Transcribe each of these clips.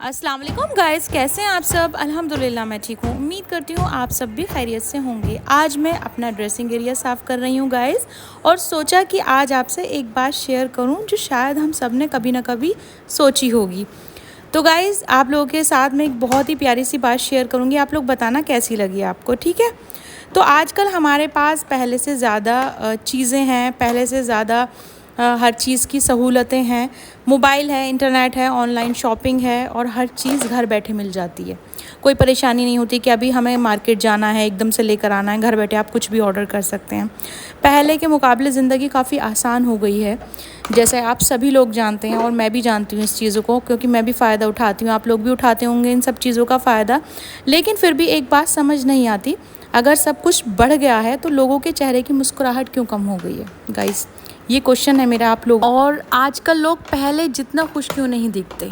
अस्सलाम वालेकुम गाइस, कैसे हैं आप सब। अल्हम्दुलिल्लाह मैं ठीक हूँ। उम्मीद करती हूँ आप सब भी खैरियत से होंगे। आज मैं अपना ड्रेसिंग एरिया साफ़ कर रही हूँ गाइस, और सोचा कि आज आपसे एक बात शेयर करूँ जो शायद हम सब ने कभी ना कभी सोची होगी। तो गाइस, आप लोगों के साथ में एक बहुत ही प्यारी सी बात शेयर करूँगी, आप लोग बताना कैसी लगी आपको, ठीक है। तो आजकल हमारे पास पहले से ज़्यादा चीज़ें हैं, पहले से ज़्यादा हर चीज़ की सहूलतें हैं। मोबाइल है, इंटरनेट है, ऑनलाइन शॉपिंग है, और हर चीज़ घर बैठे मिल जाती है। कोई परेशानी नहीं होती कि अभी हमें मार्केट जाना है, एकदम से लेकर आना है। घर बैठे आप कुछ भी ऑर्डर कर सकते हैं। पहले के मुकाबले ज़िंदगी काफ़ी आसान हो गई है, जैसे आप सभी लोग जानते हैं, और मैं भी जानती हूँ इस चीज़ों को, क्योंकि मैं भी फ़ायदा उठाती हूँ। आप लोग भी उठाते होंगे इन सब चीज़ों का फ़ायदा। लेकिन फिर भी एक बात समझ नहीं आती, अगर सब कुछ बढ़ गया है तो लोगों के चेहरे की मुस्कुराहट क्यों कम हो गई है गाइस। ये क्वेश्चन है मेरा आप लोग। और आजकल लोग पहले जितना खुश क्यों नहीं दिखते।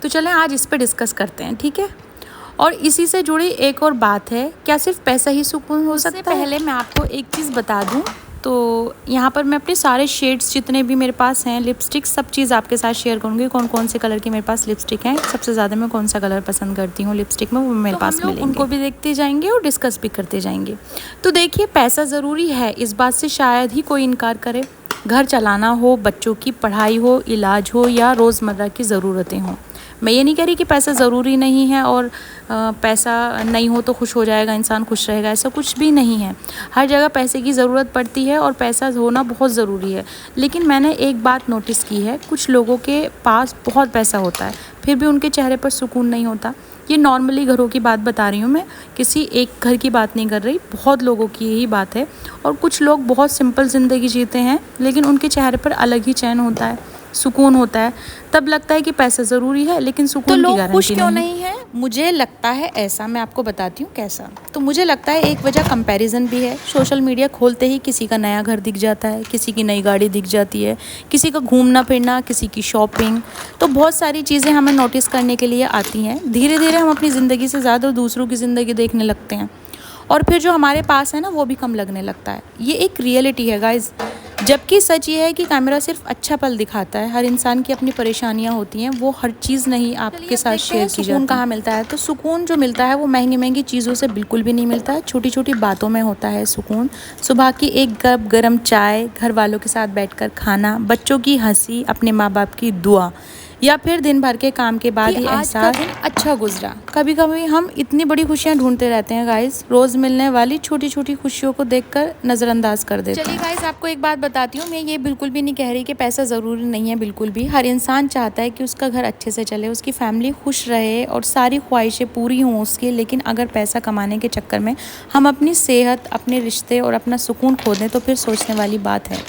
तो चलें आज इस पे डिस्कस करते हैं, ठीक है। और इसी से जुड़ी एक और बात है, क्या सिर्फ पैसा ही सुकून हो सकता है। पहले मैं आपको एक चीज़ बता दूं, तो यहाँ पर मैं अपने सारे शेड्स जितने भी मेरे पास हैं, लिपस्टिक, सब चीज़ आपके साथ शेयर करूँगी। कौन कौन से कलर की मेरे पास लिपस्टिक हैं, सबसे ज़्यादा मैं कौन सा कलर पसंद करती हूँ लिपस्टिक में, वो मेरे पास मिलेंगे। उनको भी देखते जाएंगे और डिस्कस भी करते जाएंगे। तो देखिए, पैसा ज़रूरी है, इस बात से शायद ही कोई इनकार करे। घर चलाना हो, बच्चों की पढ़ाई हो, इलाज हो, या रोज़मर्रा की ज़रूरतें हों। मैं ये नहीं कह रही कि पैसा ज़रूरी नहीं है और पैसा नहीं हो तो खुश हो जाएगा इंसान, खुश रहेगा, ऐसा कुछ भी नहीं है। हर जगह पैसे की ज़रूरत पड़ती है और पैसा होना बहुत ज़रूरी है। लेकिन मैंने एक बात नोटिस की है, कुछ लोगों के पास बहुत पैसा होता है फिर भी उनके चेहरे पर सुकून नहीं होता। ये नॉर्मली घरों की बात बता रही हूँ मैं, किसी एक घर की बात नहीं कर रही, बहुत लोगों की यही बात है। और कुछ लोग बहुत सिंपल ज़िंदगी जीते हैं, लेकिन उनके चेहरे पर अलग ही चैन होता है, सुकून होता है। तब लगता है कि पैसा ज़रूरी है, लेकिन सुकून की गारंटी नहीं। तो लोग खुश क्यों नहीं है? मुझे लगता है ऐसा, मैं आपको बताती हूँ कैसा। तो मुझे लगता है एक वजह कंपैरिजन भी है। सोशल मीडिया खोलते ही किसी का नया घर दिख जाता है, किसी की नई गाड़ी दिख जाती है, किसी का घूमना फिरना, किसी की शॉपिंग। तो बहुत सारी चीज़ें हमें नोटिस करने के लिए आती हैं। धीरे धीरे हम अपनी ज़िंदगी से ज़्यादा दूसरों की ज़िंदगी देखने लगते हैं, और फिर जो हमारे पास है ना, वो भी कम लगने लगता है। ये एक रियलिटी है गाइज़। जबकि सच ये है कि कैमरा सिर्फ अच्छा पल दिखाता है। हर इंसान की अपनी परेशानियां होती हैं, वो हर चीज़ नहीं आपके साथ शेयर की जाती। सुकून कहाँ मिलता है? तो सुकून जो मिलता है वो महंगी महंगी चीज़ों से बिल्कुल भी नहीं मिलता है। छोटी छोटी बातों में होता है सुकून। सुबह की एक कप गर्म चाय, घर वालों के साथ बैठकर खाना, बच्चों की हंसी, अपने माँ बाप की दुआ, या फिर दिन भर के काम के बाद ही एहसास अच्छा गुजरा। कभी कभी हम इतनी बड़ी खुशियाँ ढूंढते रहते हैं गाइस, रोज़ मिलने वाली छोटी छोटी खुशियों को देखकर नज़रअंदाज कर देते हैं। चलिए गाइस, आपको एक बात बताती हूँ, मैं ये बिल्कुल भी नहीं कह रही कि पैसा ज़रूरी नहीं है, बिल्कुल भी। हर इंसान चाहता है कि उसका घर अच्छे से चले, उसकी फैमिली खुश रहे और सारी ख्वाहिशें पूरी हों उसकी। लेकिन अगर पैसा कमाने के चक्कर में हम अपनी सेहत, अपने रिश्ते और अपना सुकून खो दें तो फिर सोचने वाली बात है।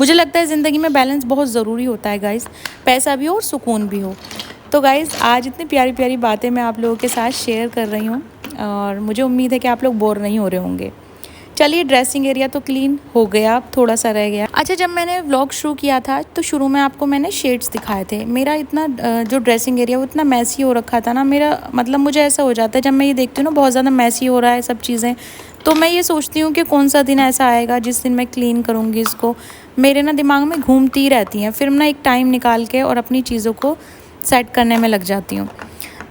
मुझे लगता है ज़िंदगी में बैलेंस बहुत ज़रूरी होता है गाइस, पैसा भी हो और सुकून भी हो। तो गाइस, आज इतनी प्यारी प्यारी बातें मैं आप लोगों के साथ शेयर कर रही हूँ, और मुझे उम्मीद है कि आप लोग बोर नहीं हो रहे होंगे। चलिए, ड्रेसिंग एरिया तो क्लीन हो गया, थोड़ा सा रह गया। अच्छा, जब मैंने व्लॉग शुरू किया था तो शुरू में आपको मैंने शेड्स दिखाए थे। मेरा इतना जो ड्रेसिंग एरिया वो इतना मैसी हो रखा था ना, मेरा मतलब मुझे ऐसा हो जाता है जब मैं ये देखती हूँ ना बहुत ज़्यादा मैसी हो रहा है सब चीज़ें, तो मैं ये सोचती हूँ कि कौन सा दिन ऐसा आएगा जिस दिन मैं क्लीन करूँगी इसको। मेरे ना दिमाग में घूमती रहती हैं, फिर मैं एक टाइम निकाल के और अपनी चीज़ों को सेट करने में लग जाती हूँ।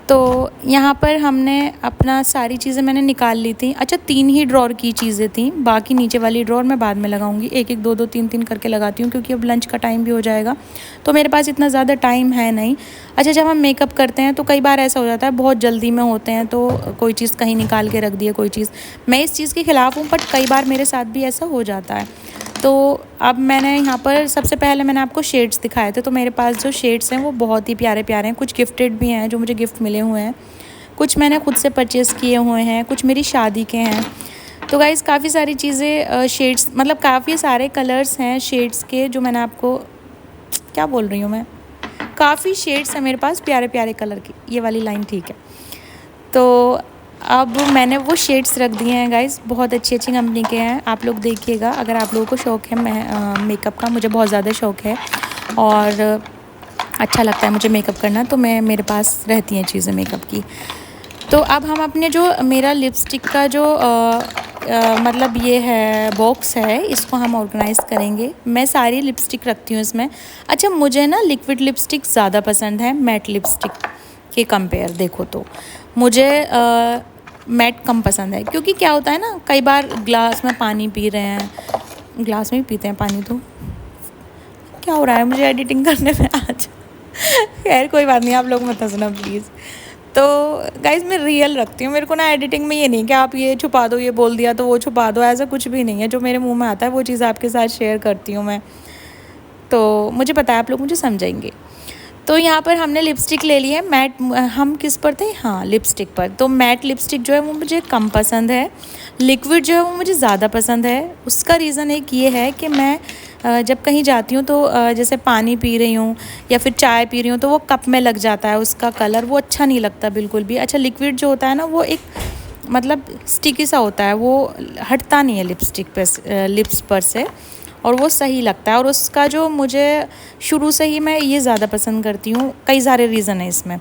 तो यहाँ पर हमने अपना सारी चीज़ें मैंने निकाल ली थी। अच्छा, 3 ही ड्रॉर की चीज़ें थी, बाकी नीचे वाली ड्रॉर मैं बाद में लगाऊंगी। एक एक, दो दो, तीन तीन करके लगाती हूँ, क्योंकि अब लंच का टाइम भी हो जाएगा तो मेरे पास इतना ज़्यादा टाइम है नहीं। अच्छा, जब हम मेकअप करते हैं तो कई बार ऐसा हो जाता है, बहुत जल्दी में होते हैं तो कोई चीज़ कहीं निकाल के रख दी है, कोई चीज़। मैं इस चीज़ के ख़िलाफ़ हूँ, बट कई बार मेरे साथ भी ऐसा हो जाता है। तो अब मैंने यहाँ पर सबसे पहले मैंने आपको शेड्स दिखाए थे। तो मेरे पास जो शेड्स हैं वो बहुत ही प्यारे प्यारे हैं। कुछ गिफ्टेड भी हैं, जो मुझे गिफ्ट मिले हुए हैं, कुछ मैंने खुद से परचेज़ किए हुए हैं, कुछ मेरी शादी के हैं। तो गाइज़, काफ़ी सारी चीज़ें शेड्स, मतलब काफ़ी सारे कलर्स हैं शेड्स के, जो मैंने आपको, क्या बोल रही हूँ मैं, काफ़ी शेड्स हैं मेरे पास प्यारे प्यारे कलर की। ये वाली लाइन ठीक है। तो अब मैंने वो शेड्स रख दिए हैं गाइज़, बहुत अच्छी अच्छी कंपनी के हैं, आप लोग देखिएगा। अगर आप लोगों को शौक़ है मेकअप का, मुझे बहुत ज़्यादा शौक़ है और अच्छा लगता है मुझे मेकअप करना, तो मेरे पास रहती हैं चीज़ें मेकअप की। तो अब हम अपने जो मेरा लिपस्टिक का जो मतलब ये है बॉक्स है, इसको हम ऑर्गेनाइज़ करेंगे। मैं सारी लिपस्टिक रखती हूँ इसमें। अच्छा, मुझे ना लिक्विड लिपस्टिक ज़्यादा पसंद है, मैट लिपस्टिक। के कंपेयर देखो तो मुझे मैट कम पसंद है, क्योंकि क्या होता है ना, कई बार ग्लास में पानी पी रहे हैं, ग्लास में ही पीते हैं पानी, तो क्या हो रहा है मुझे एडिटिंग करने में आज। खैर कोई बात नहीं, आप लोग मत हंसना प्लीज़। तो गाइज़ मैं रियल रखती हूँ, मेरे को ना एडिटिंग में ये नहीं कि आप ये छुपा दो, ये बोल दिया तो वो छुपा दो, ऐसा कुछ भी नहीं है। जो मेरे मुंह में आता है वो चीज़ आपके साथ शेयर करती हूँ मैं, तो मुझे पता है आप लोग मुझे समझेंगे। तो यहाँ पर हमने लिपस्टिक ले ली है मैट, हम किस पर थे, हाँ लिपस्टिक पर। तो मैट लिपस्टिक जो है वो मुझे कम पसंद है, लिक्विड जो है वो मुझे ज़्यादा पसंद है। उसका रीज़न एक ये है कि मैं जब कहीं जाती हूँ तो जैसे पानी पी रही हूँ या फिर चाय पी रही हूँ तो वो कप में लग जाता है, उसका कलर वो अच्छा नहीं लगता बिल्कुल भी। अच्छा लिक्विड जो होता है ना वो एक मतलब स्टिकी सा होता है, वो हटता नहीं है लिपस्टिक पर, लिप्स पर से, और वो सही लगता है। और उसका जो मुझे शुरू से ही मैं ये ज़्यादा पसंद करती हूँ, कई सारे रीज़न है इसमें।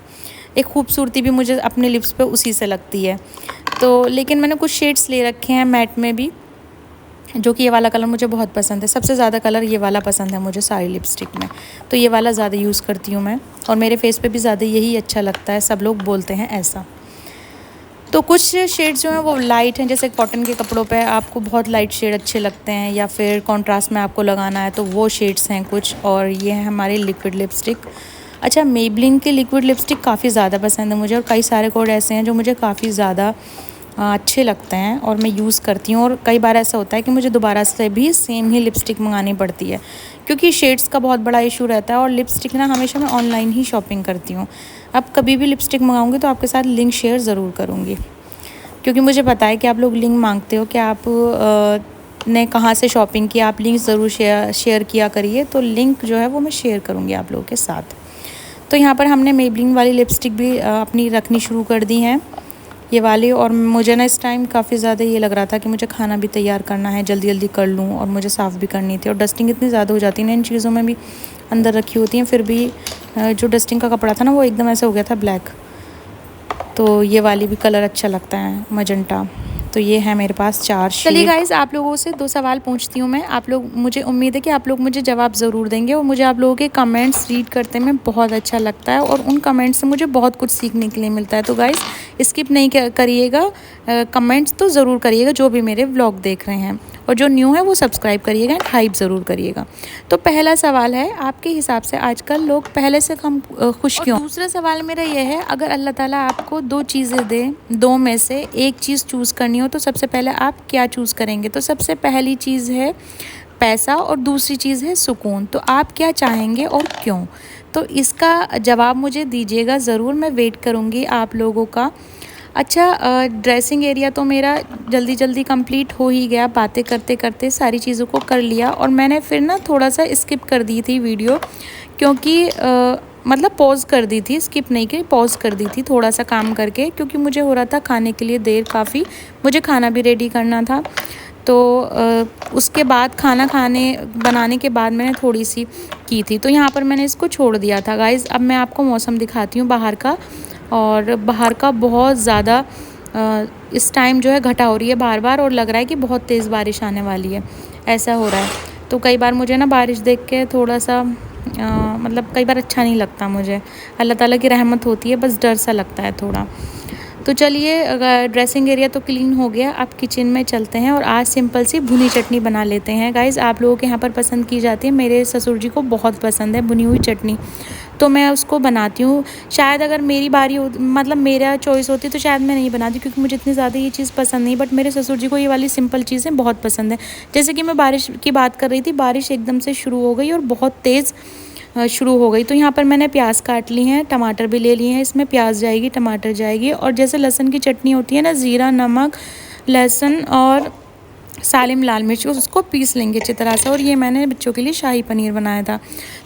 एक खूबसूरती भी मुझे अपने लिप्स पे उसी से लगती है। तो लेकिन मैंने कुछ शेड्स ले रखे हैं मैट में भी, जो कि ये वाला कलर मुझे बहुत पसंद है। सबसे ज़्यादा कलर ये वाला पसंद है मुझे सारी लिपस्टिक में, तो ये वाला ज़्यादा यूज़ करती हूँ मैं, और मेरे फेस पे भी ज़्यादा यही अच्छा लगता है, सब लोग बोलते हैं ऐसा। तो कुछ शेड्स जो हैं वो लाइट हैं, जैसे कॉटन के कपड़ों पे आपको बहुत लाइट शेड अच्छे लगते हैं, या फिर कॉन्ट्रास्ट में आपको लगाना है तो वो शेड्स हैं कुछ। और ये है हमारे लिक्विड लिपस्टिक। अच्छा मेबलिन की लिक्विड लिपस्टिक काफ़ी ज़्यादा पसंद है मुझे, और कई सारे कोड ऐसे हैं जो मुझे काफ़ी ज़्यादा अच्छे लगते हैं और मैं यूज़ करती हूँ। और कई बार ऐसा होता है कि मुझे दोबारा से भी सेम ही लिपस्टिक मंगानी पड़ती है, क्योंकि शेड्स का बहुत बड़ा इशू रहता है। और लिपस्टिक ना हमेशा मैं ऑनलाइन ही शॉपिंग करती हूँ। अब कभी भी लिपस्टिक मंगाऊंगी तो आपके साथ लिंक शेयर ज़रूर करूँगी, क्योंकि मुझे पता है कि आप लोग लिंक मांगते हो कि आप ने कहाँ से शॉपिंग की, आप लिंक ज़रूर शेयर किया करिए। तो लिंक जो है वो मैं शेयर करूँगी आप लोगों के साथ। तो यहाँ पर हमने मेबलिन वाली लिपस्टिक भी अपनी रखनी शुरू कर दी हैं, ये वाली। और मुझे ना इस टाइम काफ़ी ज़्यादा ये लग रहा था कि मुझे खाना भी तैयार करना है, जल्दी जल्दी कर लूँ, और मुझे साफ़ भी करनी थी। और डस्टिंग इतनी ज़्यादा हो जाती है ना इन चीज़ों में भी, अंदर रखी होती हैं, फिर भी जो डस्टिंग का कपड़ा था ना वो एकदम ऐसे हो गया था ब्लैक। तो ये वाली भी कलर अच्छा लगता है मजेंटा। तो ये है मेरे पास 4 शेड। चलिए गाइस आप लोगों से 2 सवाल पूछती हूँ मैं, आप लोग, मुझे उम्मीद है कि आप लोग मुझे जवाब ज़रूर देंगे। और मुझे आप लोगों के कमेंट्स रीड करते में बहुत अच्छा लगता है, और उन कमेंट्स से मुझे बहुत कुछ सीखने के लिए मिलता है। तो गाइस स्किप नहीं करिएगा, कमेंट्स तो ज़रूर करिएगा जो भी मेरे व्लॉग देख रहे हैं, और जो न्यू है वो सब्सक्राइब करिएगा एंड हाइप ज़रूर करिएगा। तो पहला सवाल है, आपके हिसाब से आजकल लोग पहले से कम खुश क्यों? दूसरा सवाल मेरा ये है, अगर अल्लाह ताला आपको 2 चीज़ें दे, 2 में से एक चीज़ चूज़ करनी हो तो सबसे पहले आप क्या चूज़ करेंगे? तो सबसे पहली चीज़ है पैसा, और दूसरी चीज़ है सुकून। तो आप क्या चाहेंगे और क्यों? तो इसका जवाब मुझे दीजिएगा ज़रूर, मैं वेट करूँगी आप लोगों का। अच्छा ड्रेसिंग एरिया तो मेरा जल्दी जल्दी कंप्लीट हो ही गया, बातें करते करते सारी चीज़ों को कर लिया। और मैंने फिर ना थोड़ा सा स्किप कर दी थी वीडियो, क्योंकि मतलब पॉज़ कर दी थी, स्किप नहीं की, पॉज़ कर दी थी थोड़ा सा काम करके, क्योंकि मुझे हो रहा था खाने के लिए देर काफ़ी, मुझे खाना भी रेडी करना था। तो उसके बाद खाना बनाने के बाद मैंने थोड़ी सी की थी, तो यहाँ पर मैंने इसको छोड़ दिया था। गाइज़ अब मैं आपको मौसम दिखाती हूँ बाहर का, और बाहर का बहुत ज़्यादा इस टाइम जो है घटा हो रही है बार बार, और लग रहा है कि बहुत तेज़ बारिश आने वाली है, ऐसा हो रहा है। तो कई बार मुझे ना बारिश देख के थोड़ा सा मतलब कई बार अच्छा नहीं लगता मुझे, अल्लाह ताला की रहमत होती है, बस डर सा लगता है थोड़ा। तो चलिए ड्रेसिंग एरिया तो क्लीन हो गया, अब किचन में चलते हैं और आज सिंपल सी भुनी चटनी बना लेते हैं। गाइज़ आप लोगों के यहाँ पर पसंद की जाती है, मेरे ससुर जी को बहुत पसंद है भुनी हुई चटनी, तो मैं उसको बनाती हूँ। शायद अगर मेरी बारी हो, मतलब मेरा चॉइस होती तो शायद मैं नहीं बनाती, क्योंकि मुझे इतनी ज़्यादा ये चीज़ पसंद नहीं, बट मेरे ससुर जी को ये वाली सिंपल चीज़ें बहुत पसंद है। जैसे कि मैं बारिश की बात कर रही थी, बारिश एकदम से शुरू हो गई और बहुत तेज़ शुरू हो गई। तो यहाँ पर मैंने प्याज काट ली हैं, टमाटर भी ले लिए हैं, इसमें प्याज जाएगी, टमाटर जाएगी, और जैसे लहसुन की चटनी होती है ना, ज़ीरा, नमक, लहसुन और सालिम लाल मिर्च, उसको पीस लेंगे अच्छी तरह से। और ये मैंने बच्चों के लिए शाही पनीर बनाया था।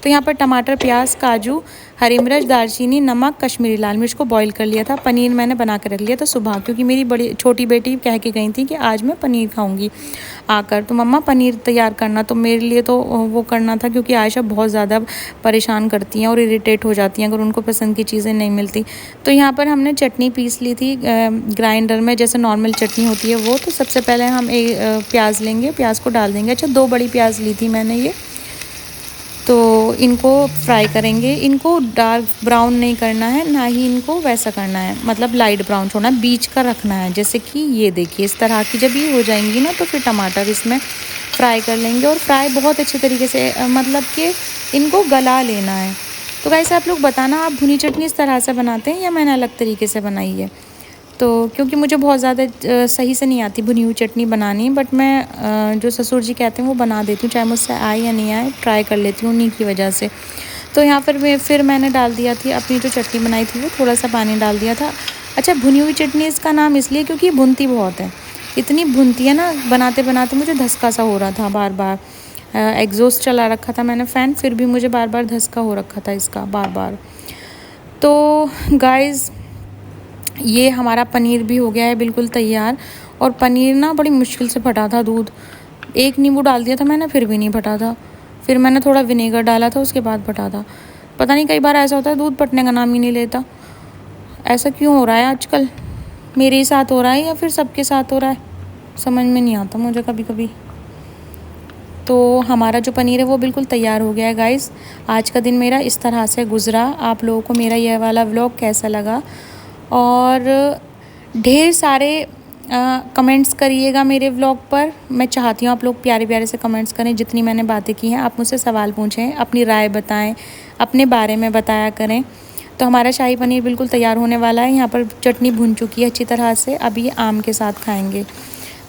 तो यहाँ पर टमाटर, प्याज, काजू, हरी मिर्च, दालचीनी, नमक, कश्मीरी लाल मिर्च को बॉईल कर लिया था। पनीर मैंने बना कर रख लिया था सुबह, क्योंकि मेरी छोटी बेटी कह के गई थी कि आज मैं पनीर खाऊंगी आकर, तो मम्मा पनीर तैयार करना। तो मेरे लिए तो वो करना था, क्योंकि आयशा बहुत ज़्यादा परेशान करती हैं और इरिटेट हो जाती हैं अगर उनको पसंद की चीज़ें नहीं मिलती। तो यहाँ पर हमने चटनी पीस ली थी ग्राइंडर में, जैसे नॉर्मल चटनी होती है वो। तो सबसे पहले हम प्याज लेंगे, प्याज को डाल देंगे। अच्छा 2 बड़ी प्याज ली थी मैंने ये, तो इनको फ्राई करेंगे। इनको डार्क ब्राउन नहीं करना है, ना ही इनको वैसा करना है, मतलब लाइट ब्राउन छोड़ना, बीच का रखना है। जैसे कि ये देखिए इस तरह की जब ये हो जाएंगी ना, तो फिर टमाटर इसमें फ्राई कर लेंगे। और फ्राई बहुत अच्छे तरीके से मतलब कि इनको गला लेना है। तो गाइस आप लोग बताना, आप भुनी चटनी इस तरह से बनाते हैं या मैंने अलग तरीके से बनाई है? तो क्योंकि मुझे बहुत ज़्यादा सही से नहीं आती भुनी हुई चटनी बनानी, बट मैं जो ससुर जी कहते हैं वो बना देती हूँ, चाहे मुझसे आए या नहीं आए, ट्राई कर लेती हूँ उन्हीं की वजह से। तो यहाँ पर फिर मैंने डाल दिया थी अपनी जो चटनी बनाई थी, वो थोड़ा सा पानी डाल दिया था। अच्छा, भुनी हुई चटनी इसका नाम इसलिए क्योंकि ये भुनती बहुत है, इतनी भुनती है ना, बनाते बनाते मुझे धसका सा हो रहा था बार बार। एग्जॉस्ट चला रखा था मैंने फ़ैन, फिर भी मुझे बार बार धसका हो रखा था इसका बार बार। तो गाइज़ ये हमारा पनीर भी हो गया है बिल्कुल तैयार। और पनीर ना बड़ी मुश्किल से फटा था दूध, एक नींबू डाल दिया था मैंने, फिर भी नहीं फटा था। फिर मैंने थोड़ा विनेगर डाला था, उसके बाद फटा था। पता नहीं कई बार ऐसा होता है दूध फटने का नाम ही नहीं लेता, ऐसा क्यों हो रहा है आजकल? मेरे ही साथ हो रहा है या फिर सबके साथ हो रहा है, समझ में नहीं आता मुझे कभी कभी। तो हमारा जो पनीर है वो बिल्कुल तैयार हो गया है गाइस। आज का दिन मेरा इस तरह से गुज़रा। आप लोगों को मेरा यह वाला व्लॉग कैसा लगा? और ढेर सारे कमेंट्स करिएगा मेरे व्लॉग पर। मैं चाहती हूँ आप लोग प्यारे प्यारे से कमेंट्स करें। जितनी मैंने बातें की हैं, आप मुझसे सवाल पूछें, अपनी राय बताएं, अपने बारे में बताया करें। तो हमारा शाही पनीर बिल्कुल तैयार होने वाला है। यहाँ पर चटनी भुन चुकी है अच्छी तरह से, अभी ये आम के साथ खाएंगे।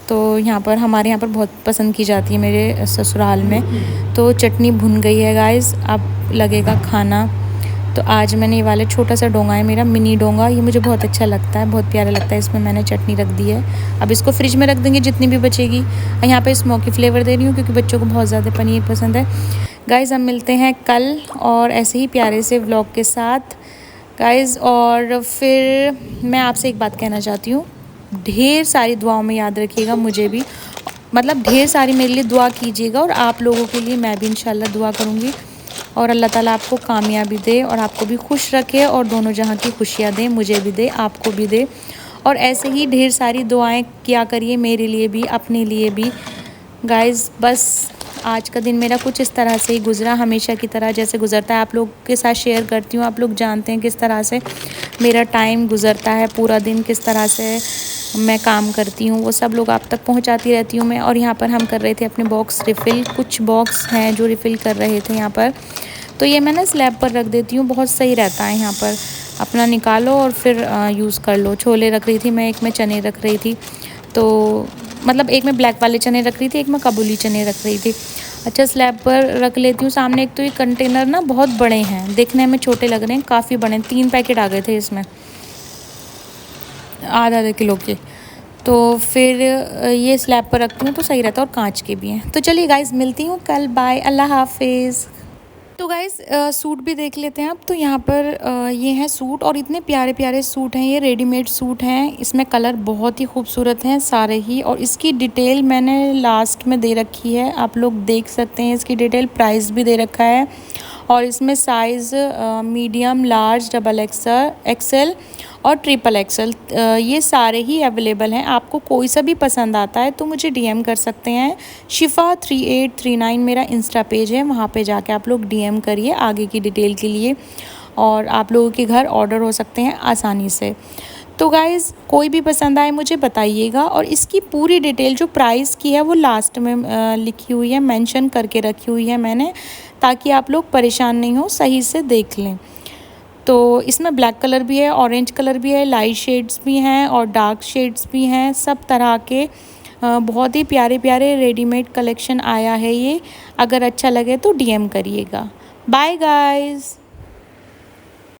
तो यहाँ पर हमारे यहाँ पर बहुत पसंद की जाती है मेरे ससुराल में। तो चटनी भुन गई है गाइस, अब लगेगा खाना। तो आज मैंने ये वाले छोटा सा डोंगा है मेरा, मिनी डोंगा, ये मुझे बहुत अच्छा लगता है, बहुत प्यारा लगता है। इसमें मैंने चटनी रख दी है, अब इसको फ्रिज में रख देंगे जितनी भी बचेगी। यहाँ पे स्मोकी फ्लेवर दे रही हूँ क्योंकि बच्चों को बहुत ज़्यादा पनीर पसंद है। गाइज़ हम मिलते हैं कल और ऐसे ही प्यारे से व्लॉग के साथ गाइज़। और फिर मैं आपसे एक बात कहना चाहती हूँ, ढेर सारी दुआओं में याद रखिएगा मुझे भी, मतलब ढेर सारी मेरे लिए दुआ कीजिएगा। और आप लोगों के लिए मैं भी इंशाल्लाह दुआ करूँगी। और अल्लाह ताला आपको कामयाबी दे और आपको भी खुश रखे और दोनों जहां की खुशियां दे, मुझे भी दे, आपको भी दे। और ऐसे ही ढेर सारी दुआएं किया करिए मेरे लिए भी, अपने लिए भी गाइज़। बस आज का दिन मेरा कुछ इस तरह से ही गुज़रा, हमेशा की तरह जैसे गुज़रता है। आप लोग के साथ शेयर करती हूँ, आप लोग जानते हैं किस तरह से मेरा टाइम गुज़रता है, पूरा दिन किस तरह से मैं काम करती हूँ, वो सब लोग आप तक पहुँचाती रहती हूँ मैं। और यहाँ पर हम कर रहे थे अपने बॉक्स रिफ़िल, कुछ बॉक्स हैं जो रिफ़िल कर रहे थे यहाँ पर। तो ये मैं ना स्लैब पर रख देती हूँ, बहुत सही रहता है। यहाँ पर अपना निकालो और फिर यूज़ कर लो। छोले रख रही थी मैं, एक में चने रख रही थी, तो मतलब एक में ब्लैक वाले चने रख रही थी, एक में काबुली चने रख रही थी। अच्छा, स्लैब पर रख लेती हूँ सामने। एक तो ये कंटेनर ना बहुत बड़े हैं, देखने में छोटे लग रहे हैं, काफ़ी बड़े हैं, 3 पैकेट आ गए थे इसमें, आधा किलो के। तो फिर ये स्लैब पर रखती हूँ तो सही रहता है, और कांच के भी हैं। तो चलिए गाइज़ मिलती हूँ कल, बाय, अल्लाह हाफिज़। तो गाइज़ सूट भी देख लेते हैं अब। तो यहाँ पर ये हैं सूट, और इतने प्यारे प्यारे सूट हैं, ये रेडीमेड सूट हैं। इसमें कलर बहुत ही खूबसूरत हैं सारे ही, और इसकी डिटेल मैंने लास्ट में दे रखी है, आप लोग देख सकते हैं इसकी डिटेल, प्राइस भी दे रखा है। और इसमें size medium, large, double axle और ट्रिपल एक्सल, ये सारे ही अवेलेबल हैं। आपको कोई सा भी पसंद आता है तो मुझे डीएम कर सकते हैं। शिफा 3839 मेरा इंस्टा पेज है, वहाँ पे जाके आप लोग डीएम करिए आगे की डिटेल के लिए, और आप लोगों के घर ऑर्डर हो सकते हैं आसानी से। तो गाइज़ कोई भी पसंद आए मुझे बताइएगा। और इसकी पूरी डिटेल जो प्राइस की है वो लास्ट में लिखी हुई है, मेंशन करके रखी हुई है मैंने, ताकि आप लोग परेशान नहीं हो, सही से देख लें। तो इसमें ब्लैक कलर भी है, ऑरेंज कलर भी है, लाइट शेड्स भी हैं और डार्क शेड्स भी हैं, सब तरह के बहुत ही प्यारे प्यारे रेडीमेड कलेक्शन आया है ये। अगर अच्छा लगे तो डीएम करिएगा। Bye guys.